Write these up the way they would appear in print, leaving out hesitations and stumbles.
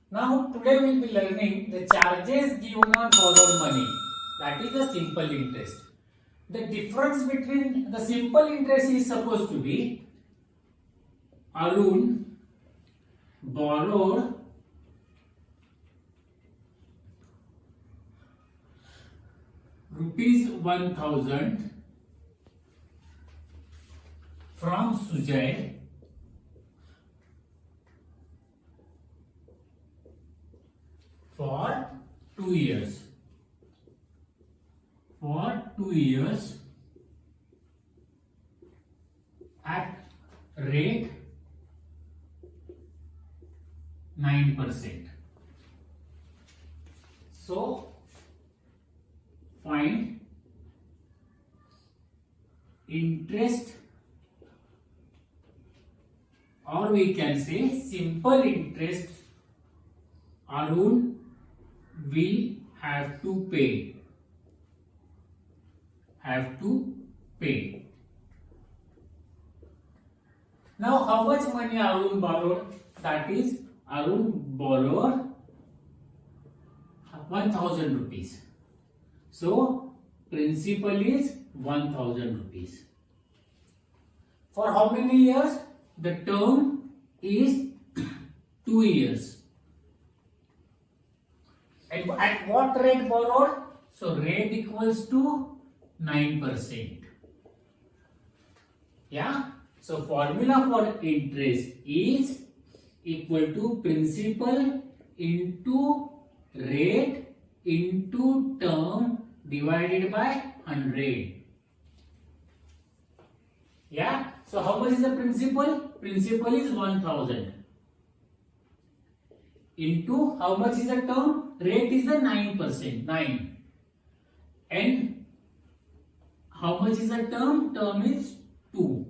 Now today we will be learning the charges given on borrowed money. That is the simple interest. The difference between the simple interest is supposed to be Arun borrowed rupees 1000 from Sujay for 2 years. For 2 years at rate 9%. So find interest, or we can say simple interest Arun will have to pay. Now how much money Arun borrowed? That is, Arun borrowed 1000 rupees. So principal is 1000 rupees. For how many years? The term is 2 years. And at what rate borrowed? So rate equals to 9%. Yeah. So formula for interest is equal to principal into rate into term divided by 100. Yeah. So how much is the principal? Principal is 1000. Into how much is the term? Rate is the 9%. 9. And how much is the term? Term is 2.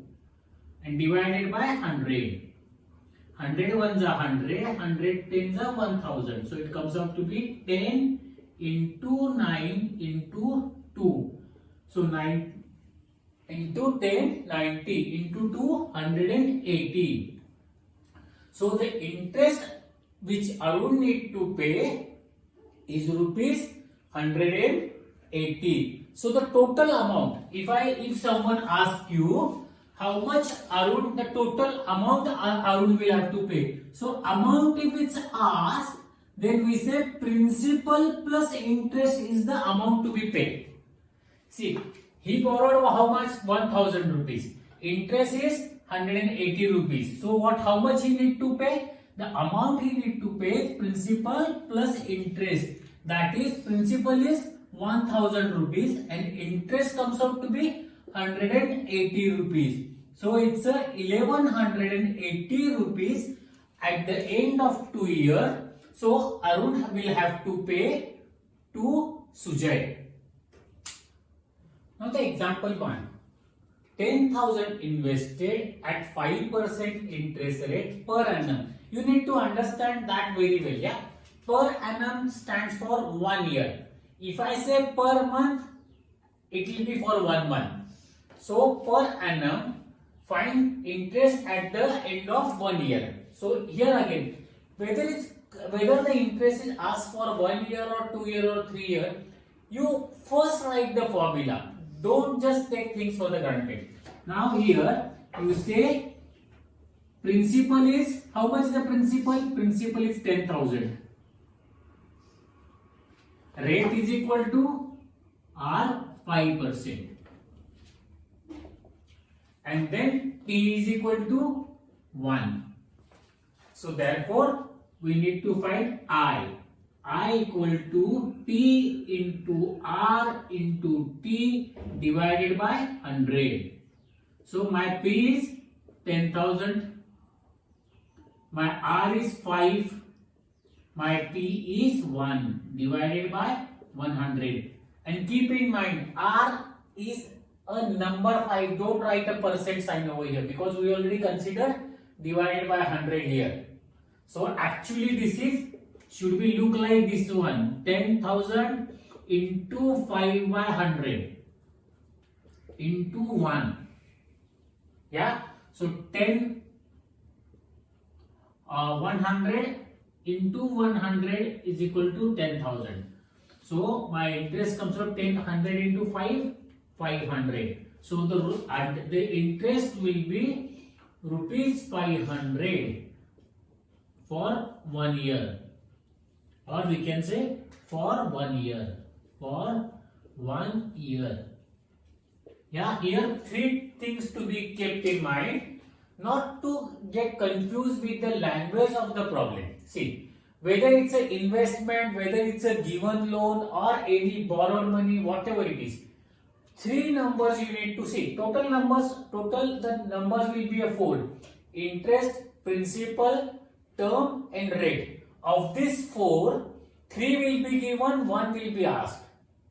And divided by 100. 100 ones are 100. 100 tens are 1000. So it comes out to be 10 into 9 into 2. So 9 into 10, 90 into 2, 180. So the interest which Arun need to pay is rupees 180. So the total amount, if someone asks you how much the total amount Arun will have to pay. So amount, if it's asked, then we say principal plus interest is the amount to be paid. See, he borrowed how much? 1000 rupees. Interest is 180 rupees. So how much he need to pay? The amount he need to pay is principal plus interest. That is, principal is 1000 rupees and interest comes out to be 180 rupees. So it's 1180 rupees at the end of 2 years. So Arun will have to pay to Sujay. Now the example 1. 10,000 invested at 5% interest rate per annum. You need to understand that very well. Yeah. Per annum stands for 1 year. If I say per month, it will be for 1 month. So per annum, find interest at the end of 1 year. So here again, whether the interest is asked for 1 year or 2 year or 3 year, you first write the formula. Don't just take things for the granted. Now here you say principal is, how much is the principal? Principal is 10,000. Rate is equal to R 5%. And then T is equal to 1. So therefore we need to find I equal to P into R into T divided by 100. So my P is 10,000, my R is 5, my T is 1 divided by 100. And keep in mind, R is a number 5. Don't write a percent sign over here because we already considered divided by 100 here. So actually this should be look like this one, 10,000 into 5 by 100 into 1. Yeah. So 100 into 100 is equal to 10,000. So my interest comes out 100 into 5, 500. So the interest will be rupees 500 for 1 year, or we can say for 1 year. For 1 year. Yeah, here three things to be kept in mind, not to get confused with the language of the problem. See, whether it's an investment, whether it's a given loan or any borrowed money, whatever it is, three numbers you need to see. The numbers will be a four: interest, principal, term and rate. Of these four, three will be given, one will be asked.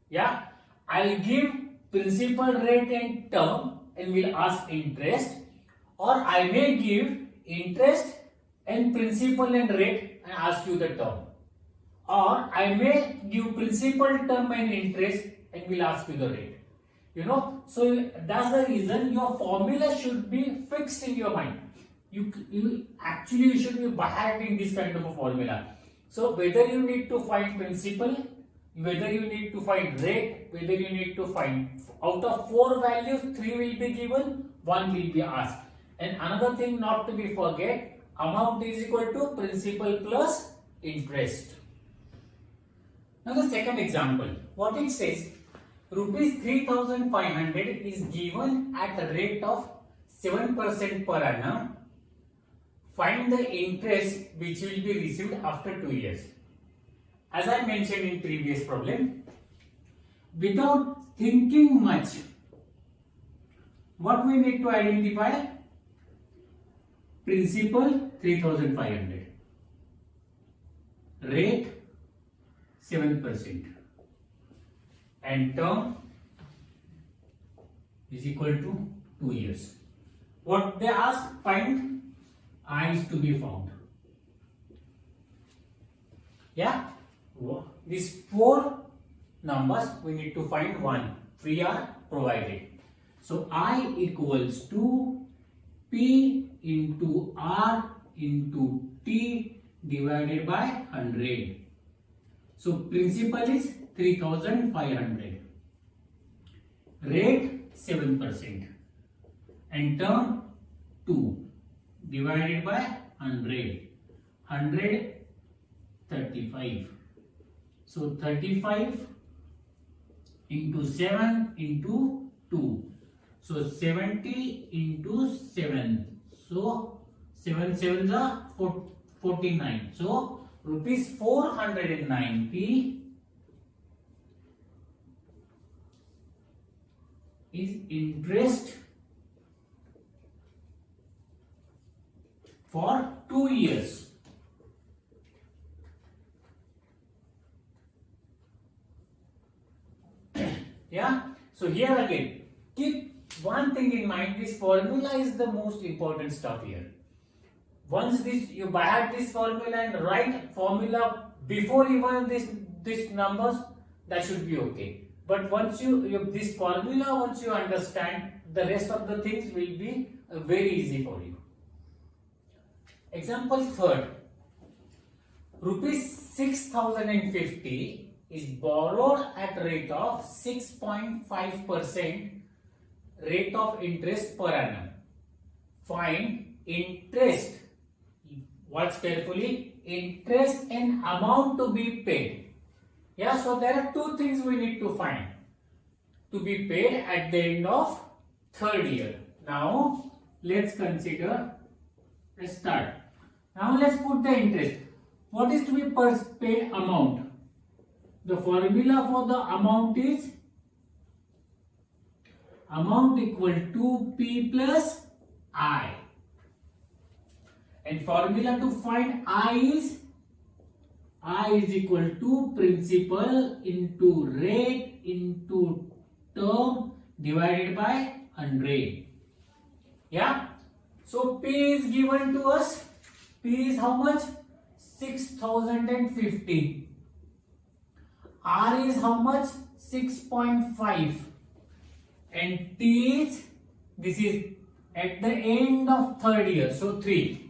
Yeah, I'll give principal, rate and term and will ask interest, or I may give interest and principal and rate and ask you the term, or I may give principal, term and interest and will ask you the rate. So that's the reason your formula should be fixed in your mind. You should be by having this kind of a formula. So whether you need to find principal, whether you need to find rate, whether you need to find, out of four values, three will be given, one will be asked. And another thing not to be forget, amount is equal to principal plus interest. Now the second example, what it says, rupees 3,500 is given at a rate of 7% per annum. Find the interest which will be received after 2 years. As I mentioned in previous problem, without thinking much, what we need to identify? Principal 3,500, rate 7%, and term is equal to 2 years. What they ask? Find I is to be found. Yeah, these four numbers we need to find one. Three are provided. So I equals to P into R into T divided by 100. So principal is 3,500. Rate 7% and term 2 divided by 100. 135. So 35 into 7 into 2. So 70 into 7. So 7 sevens are 49. So rupees 490 is interest for 2 years. Yeah. So here again, keep one thing in mind. This formula is the most important stuff here. Once you by heart this formula and write formula before even this numbers, that should be okay. But once this formula, once you understand, the rest of the things will be very easy for you. Example third, rupees 6,050 is borrowed at rate of 6.5% rate of interest per annum. Find interest. Watch carefully. Interest and amount to be paid. Yeah, so there are two things we need to find to be paid at the end of third year. Now let's consider. Let's start. Now let's put the interest. What is to be paid amount? The formula for the amount is amount equal to P plus I. And formula to find I is equal to principal into rate into term divided by 100. Yeah. So P is given to us. P is how much? 6,050. R is how much? 6.5. And T is, this is at the end of third year. So 3.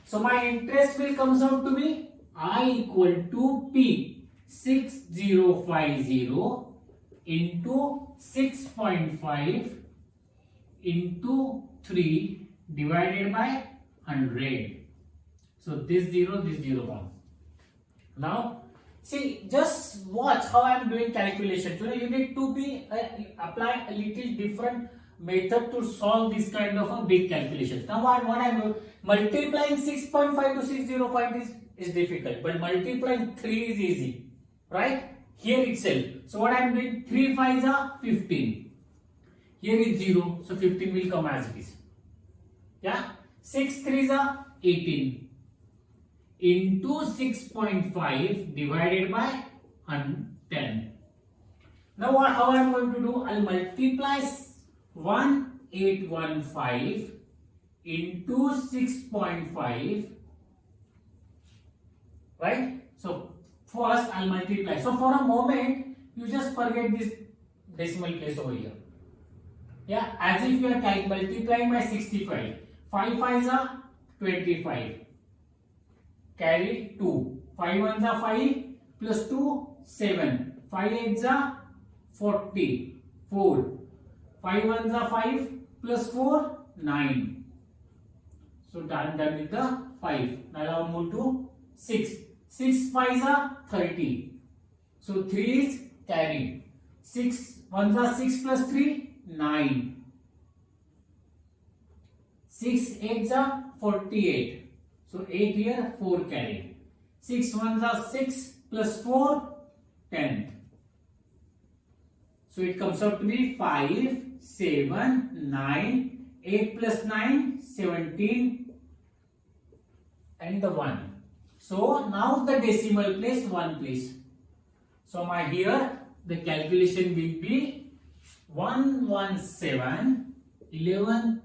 So my interest will comes out to be I equal to P 6050 into 6.5 into 3 divided by 100. So this 0 1. Now see, just watch how I am doing calculation. You need to be apply a little different method to solve this kind of a big calculation. Now what I am doing, multiplying 6.5 to 605 is difficult, but multiplying 3 is easy, right? Here itself. So what I am doing, 3 5s are 15. Here is 0, so 15 will come as it is. Yeah, 6 3s are 18 into 6.5 divided by 10. Now how I am going to do? I'll multiply 1815 into 6.5, right? So first I'll multiply. So for a moment you just forget this decimal place over here. Yeah, as if you are multiplying by 65. 5 5s are 25. Carry 2. 5 1s are 5 plus 2 7. 5 8s are 40. 4. 5 1s are 5 plus 4 9. So done with the 5. Now I'll move to 6. 6 5s are 30. So 3 is carried. 6 1s are 6 plus 3 9. 6 8s are 48. So 8 here, 4 carried. 6 1s are 6 plus 4 10. So it comes out to be 5 7 9. 8 plus 9 17 and the 1. So now the decimal place 1 place. So my here the calculation will be 117 11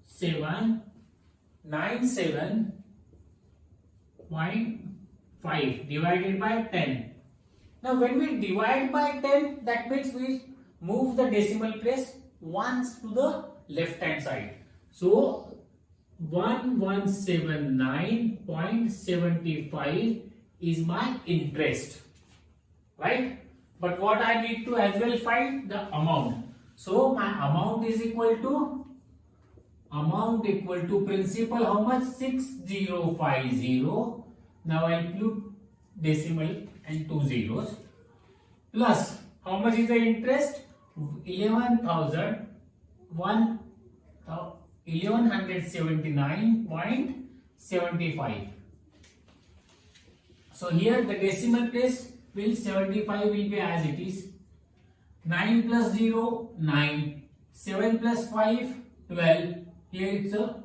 7 97.5 divided by 10. Now when we divide by 10, that means we move the decimal place once to the left hand side. So 1179.75 is my interest, right? But what I need to as well find the amount. So my amount is equal to principal, how much? 6050. Now I include decimal and 2 zeros, plus how much is the interest? 1179.75. So here the decimal place will 75 will be as it is. 9 plus 0 9. 7 plus 5 12. Here it's a,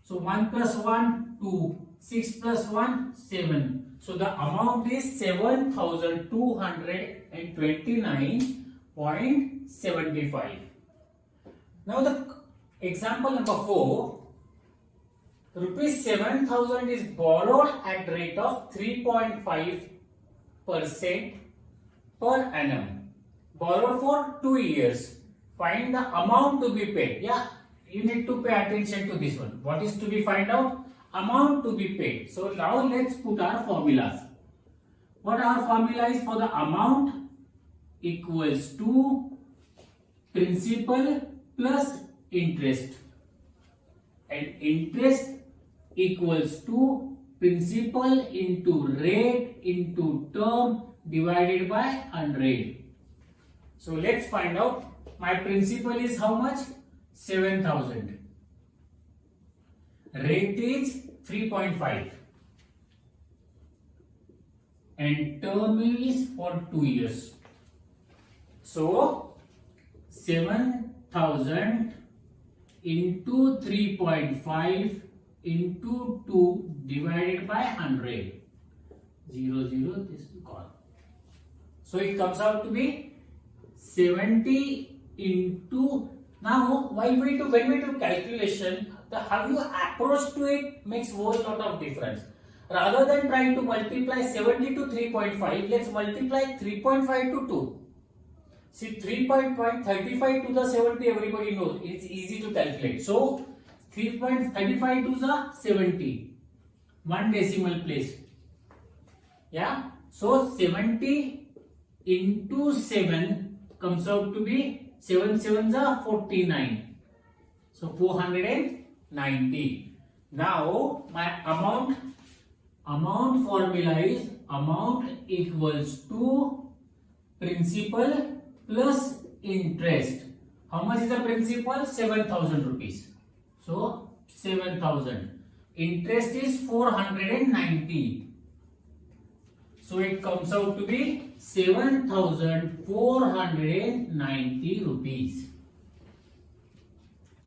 so 1 plus 1 2. 6 plus 1 7. So the amount is 7229.75. Now the example number 4, rupees 7000 is borrowed at rate of 3.5% per annum, borrowed for 2 years. Find the amount to be paid. Yeah, you need to pay attention to this one. What is to be find out? Amount to be paid. So now let's put our formulas. What our formula is for the amount? Equals to principal plus interest, and interest equals to principal into rate into term divided by 100. So let's find out. My principal is how much? 7000. Rate is 3.5 and term is for 2 years. So 7000 into 3.5 into 2 divided by 100. 0 0 this is gone. So it comes out to be 70 into, now when we do calculation, the how you approach to it makes whole lot of difference. Rather than trying to multiply 70 to 3.5, let's multiply 3.5 to 2. See, 3.35 to the 70, everybody knows it's easy to calculate. So 3.35 to the 70. one decimal place. Yeah. So 70 into 7 comes out to be 7 sevens are 49. So 490. Now my amount formula is amount equals to principal plus interest. How much is the principal? 7,000 rupees. So 7,000. Interest is 490. So it comes out to be 7,490 rupees.